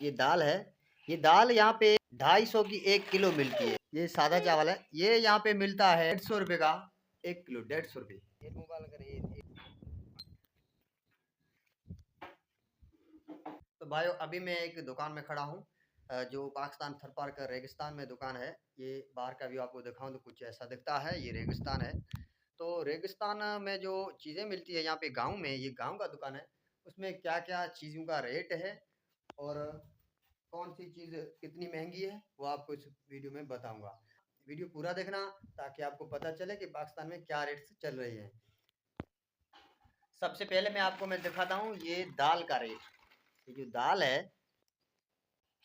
ये दाल है। ये दाल यहाँ पे 250 की 1 किलो मिलती है। ये सादा चावल है। ये यहाँ पे मिलता है 150 रुपये का 1 किलो, 150 रुपये। तो भाइयों अभी मैं एक दुकान में खड़ा हूँ, जो पाकिस्तान थरपार का रेगिस्तान में दुकान है। ये बाहर का व्यू आपको दिखाऊं तो कुछ ऐसा दिखता है। ये रेगिस्तान है। तो रेगिस्तान में जो चीज़ें मिलती है यहाँ पे गांव में, ये गांव का दुकान है। उसमें क्या क्या चीज़ों का रेट है और कौन सी चीज़ कितनी महंगी है वो आपको इस वीडियो में बताऊंगा। वीडियो पूरा देखना ताकि आपको पता चले कि पाकिस्तान में क्या रेट से चल रही है। सबसे पहले मैं दिखाता हूँ ये दाल का रेट। ये जो दाल है,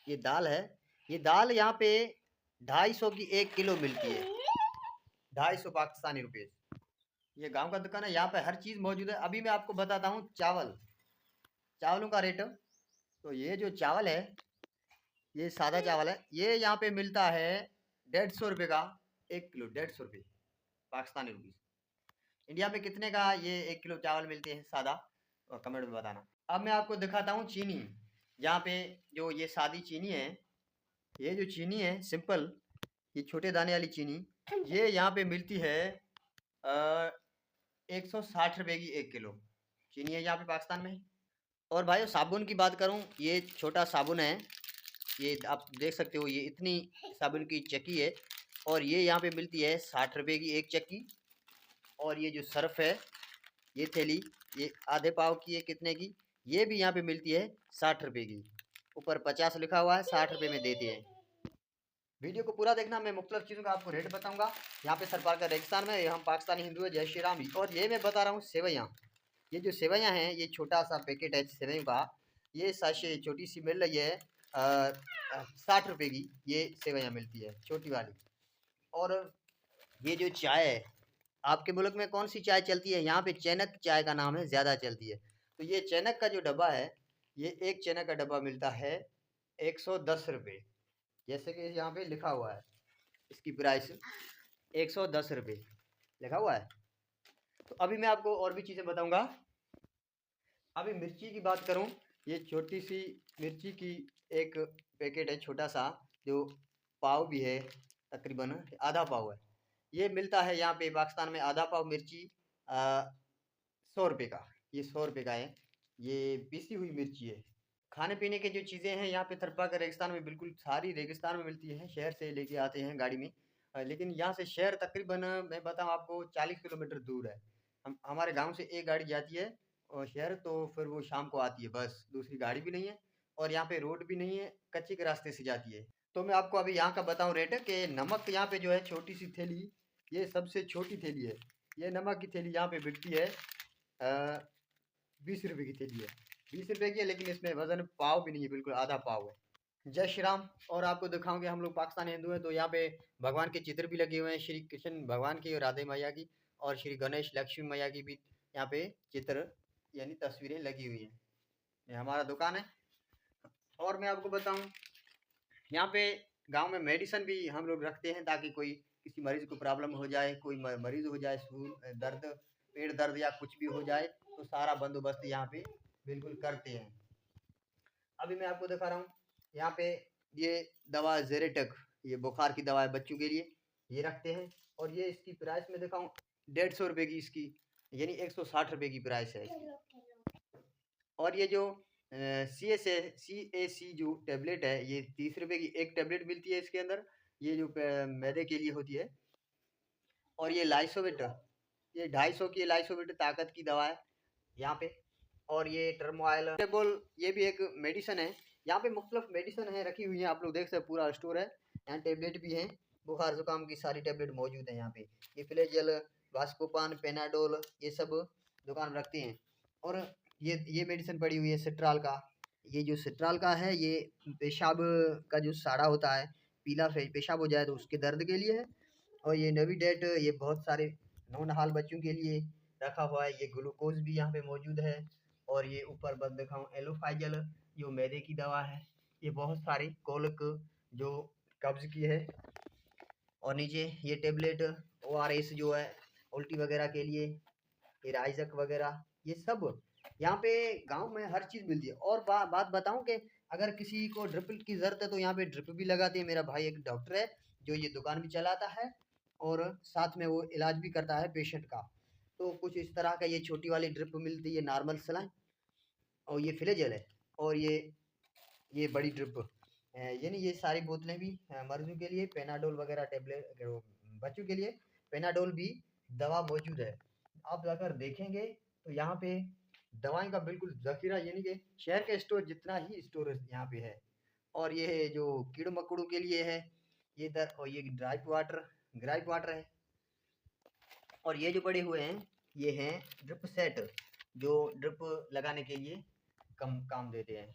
ये दाल है। ये दाल यहाँ पे 250 की 1 किलो मिलती है, 250 पाकिस्तानी रुपये। ये गांव का दुकान है, यहाँ पे हर चीज़ मौजूद है। अभी मैं आपको बताता हूँ चावलों का रेट। तो ये जो चावल है, ये सादा चावल है। ये यहाँ पे मिलता है 150 रुपये का 1 किलो, 150 रुपये पाकिस्तानी रुपीज़। इंडिया में कितने का ये 1 किलो चावल मिलते हैं सादा, और कमेंट में बताना। अब मैं आपको दिखाता हूँ चीनी। यहाँ पे जो ये सादी चीनी है, ये जो चीनी है सिंपल, ये छोटे दाने वाली चीनी, ये यहाँ पे मिलती है 160 रुपये की 1 किलो चीनी है यहाँ पे पाकिस्तान में। और भाइयों साबुन की बात करूँ, ये छोटा साबुन है। ये आप देख सकते हो, ये इतनी साबुन की चक्की है और ये यहाँ पे मिलती है 60 रुपये की एक चक्की। और ये जो सर्फ है, ये थैली, ये आधे पाव की है कितने की, ये भी यहाँ पे मिलती है 60 रुपये की। ऊपर 50 लिखा हुआ है, 60 रुपये में देते हैं। वीडियो को पूरा देखना, मैं मुख्तलिफ चीज़ों का आपको रेट बताऊंगा। यहाँ पे सरकार का रेगिस्तान में, हम पाकिस्तानी हिंदू है, जय श्री राम। और ये मैं बता रहा हूँ सेवैयाँ। ये जो सेवैयाँ हैं, ये छोटा सा पैकेट है सेवैयों का। ये साशे छोटी सी मिल रही है 60 रुपये की, ये सेवैयाँ मिलती है छोटी वाली। और ये जो चाय है, आपके मुल्क में कौन सी चाय चलती है? यहाँ पे चैनक चाय का नाम है, ज़्यादा चलती है। तो ये चैनक का जो डब्बा है, ये एक चैनक का डब्बा मिलता है 110 रुपये। जैसे कि यहाँ पे लिखा हुआ है, इसकी प्राइस 110 रुपये लिखा हुआ है। तो अभी मैं आपको और भी चीज़ें बताऊंगा। अभी मिर्ची की बात करूं, ये छोटी सी मिर्ची की एक पैकेट है छोटा सा, जो पाव भी है, तकरीबन आधा पाव है। ये मिलता है यहाँ पे पाकिस्तान में आधा पाव मिर्ची 100 रुपये का। ये 100 रुपये का है। ये पीसी हुई मिर्ची है। खाने पीने की जो चीज़ें हैं यहाँ पे थरपा का रेगिस्तान में बिल्कुल सारी रेगिस्तान में मिलती है। शहर से लेके आते हैं गाड़ी में, लेकिन यहाँ से शहर तकरीबन मैं बताऊँ आपको 40 किलोमीटर दूर है। हमारे गांव से एक गाड़ी जाती है और शहर, तो फिर वो शाम को आती है, बस दूसरी गाड़ी भी नहीं है। और यहाँ पे रोड भी नहीं है, कच्चे के रास्ते से जाती है। तो मैं आपको अभी यहाँ का बताऊँ रेट कि नमक यहाँ पे जो है छोटी सी थैली, ये सबसे छोटी थैली है। ये नमक की थैली यहाँ पे बिकती है 20 रुपये की थैली है, 20 रुपये की है। लेकिन इसमें वजन पाव भी नहीं है, बिल्कुल आधा पाव है। जय श्री राम। और आपको दिखाऊंगे, हम लोग पाकिस्तानी हिंदू हैं, तो यहाँ पे भगवान के चित्र भी लगे हुए हैं, श्री कृष्ण भगवान की और राधे मैया की, और श्री गणेश लक्ष्मी मैया की भी यहाँ पे चित्र यानी तस्वीरें लगी हुई हैं। ये हमारा दुकान है। और मैं आपको बताऊं, यहाँ पे गांव में मेडिसिन भी हम लोग रखते हैं, ताकि कोई किसी मरीज को प्रॉब्लम हो जाए, कोई मरीज हो जाए, दर्द, पेट दर्द या कुछ भी हो जाए, तो सारा बंदोबस्त यहाँ पे बिल्कुल करते हैं। अभी मैं आपको दिखा रहा हूँ यहाँ पे, ये दवा जेरेटक, ये बुखार की दवा है बच्चों के लिए, ये रखते हैं। और ये इसकी प्राइस में दिखाऊँ, 150 रुपये की इसकी, यानी 160 रुपये की प्राइस है इसकी। और ये जो CAC जो टेबलेट है, ये 30 रुपये की एक टेबलेट मिलती है इसके अंदर, ये जो मैदे के लिए होती है। और ये लाइसोविट, ये 250 की लाइसोविट ताकत की दवा है यहाँ पे। और ये टर्मोइल टेबल, ये भी एक मेडिसिन है। यहाँ पे मुख्तलिफ मेडिसिन है रखी हुई है, आप लोग देख सकते हैं, पूरा स्टोर है। यहाँ टेबलेट भी है, बुखार जुकाम की सारी टेबलेट मौजूद है यहाँ पे। ये फ्लेजल, वास्कोपान, पेनाडोल, ये सब दुकान रखते हैं। और ये मेडिसिन पड़ी हुई है सिट्राल का। ये जो सिट्राल का है, ये पेशाब का जो साड़ा होता है, पीला पेशाब हो जाए तो उसके दर्द के लिए है। और ये नवीडेट, ये बहुत सारे नौनहाल बच्चों के लिए रखा हुआ है। ये ग्लूकोज भी यहाँ पे मौजूद है। और ये ऊपर बस दिखाऊँ, एलोफाइजल, जो मैदे की दवा है। ये बहुत सारी कोलक, जो कब्ज की है। और नीचे ये टेबलेट ORS जो है उल्टी वगैरह के लिए, ये राइजक वगैरह, ये सब यहाँ पे गांव में हर चीज़ मिलती है। और बात बताऊं कि अगर किसी को ड्रिप की ज़रूरत है तो यहाँ पे ड्रिप भी लगाते हैं। मेरा भाई एक डॉक्टर है जो ये दुकान भी चलाता है और साथ में वो इलाज भी करता है पेशेंट का। तो कुछ इस तरह का ये छोटी वाली ड्रिप मिलती है, नॉर्मल सलाइन, और ये फ्लेजेल है, और ये बड़ी ड्रिप यानी ये सारी बोतलें भी मरीजों के लिए पेनाडोल वगैरह टेबलेट, बच्चों के लिए पेनाडोल भी दवा मौजूद है। आप अगर देखेंगे तो यहाँ पे दवाई का बिल्कुल ज़ख़ीरा, यानी कि शहर के स्टोर जितना ही स्टोरेज यहाँ पे है। और ये जो कीड़ों मकोड़ों के लिए है ये इधर, और ये ग्राइप वाटर है। और ये जो पड़े हुए हैं ये हैं ड्रिप सेट, जो ड्रिप लगाने के लिए काम देते हैं।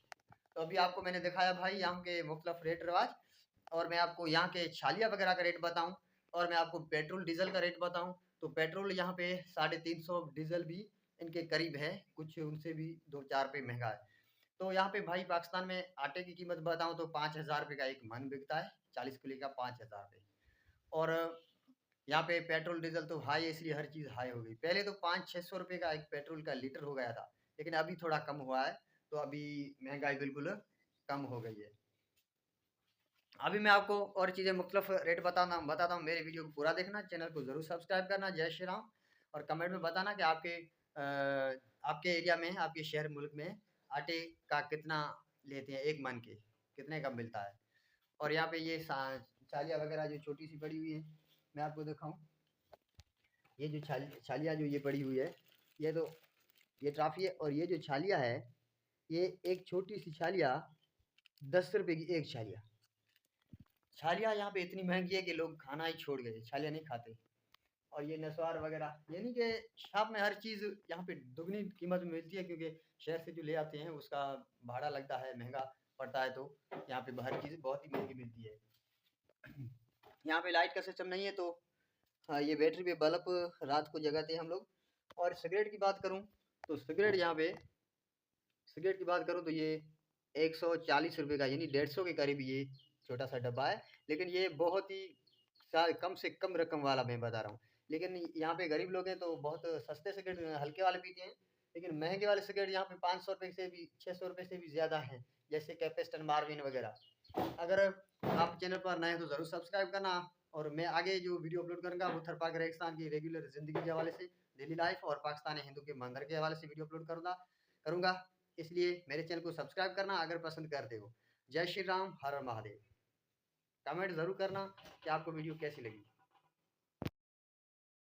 तो अभी आपको मैंने दिखाया भाई यहाँ के मुख्तलिफ रेट रिवाज, और मैं आपको यहाँ के छालिया वगैरह का रेट बताऊँ, और मैं आपको पेट्रोल डीजल का रेट बताऊँ। तो पेट्रोल यहाँ पे 350, डीजल भी इनके करीब है, कुछ उनसे भी 2-4 रुपये महंगा है। तो यहाँ पे भाई पाकिस्तान में आटे की कीमत बताऊँ तो 5,000 रुपये का एक मन बिकता है, 40 किलो का 5,000 रुपये। और यहाँ पे पेट्रोल डीजल तो हाई है, इसलिए हर चीज़ हाई हो गई। पहले तो 500-600 रुपये का एक पेट्रोल का लीटर हो गया था, लेकिन अभी थोड़ा कम हुआ है, तो अभी महंगाई बिल्कुल कम हो गई है। अभी मैं आपको और चीज़ें मुख्तलिफ रेट बताता हूँ। मेरे वीडियो को पूरा देखना, चैनल को ज़रूर सब्सक्राइब करना। जय श्री राम। और कमेंट में बताना कि आपके एरिया में, आपके शहर मुल्क में आटे का कितना लेते हैं, एक मन के कितने का मिलता है। और यहाँ पे ये छालिया वगैरह जो छोटी सी पड़ी हुई है, मैं आपको दिखाऊँ। ये जो छालिया जो ये पड़ी हुई है, ये तो ये ट्राफी है। और ये जो छालिया है, ये एक छोटी सी छालिया 10 रुपये की एक छालिया। छालिया यहाँ पे इतनी महंगी है कि लोग खाना ही छोड़ गए, छालिया नहीं खाते। और ये नसवार वगैरह, यानी कि शॉप में हर चीज़ यहाँ पे दुगनी कीमत में मिलती है, क्योंकि शहर से जो ले आते हैं उसका भाड़ा लगता है, महंगा पड़ता है। तो यहाँ पे हर चीज़ बहुत ही महंगी मिलती है। यहाँ पे लाइट का सिस्टम नहीं है, तो हाँ, ये बैटरी पे बल्ब रात को जगाते हैं हम लोग। और सिगरेट की बात करूँ तो सिगरेट की बात करूँ तो ये 140 रुपये का, यानी 150 के करीब ये छोटा सा डब्बा है। लेकिन ये बहुत ही कम से कम रकम वाला मैं बता रहा हूँ। लेकिन यहाँ पे गरीब लोग हैं तो बहुत सस्ते सिगरेट हल्के वाले पीते हैं, लेकिन महंगे वाले सिगरेट यहाँ पे 500 रुपये से भी, 600 रुपये से भी ज़्यादा हैं, जैसे कैपेस्टन, मार्विन वगैरह। अगर आप चैनल पर नए हैं तो ज़रूर सब्सक्राइब करना। और मैं आगे जो वीडियो अपलोड करूँगा वो उत्तर पाक रेगिस्तान की रेगुलर ज़िंदगी के हवाले से, डेली लाइफ, और पाकिस्तानी हिंदू के मंदिर के हवाले से वीडियो अपलोड करूँगा। इसलिए मेरे चैनल को सब्सक्राइब करना अगर पसंद करते हो। जय श्री राम, हर हर महादेव। कमेंट ज़रूर करना कि आपको वीडियो कैसी लगी।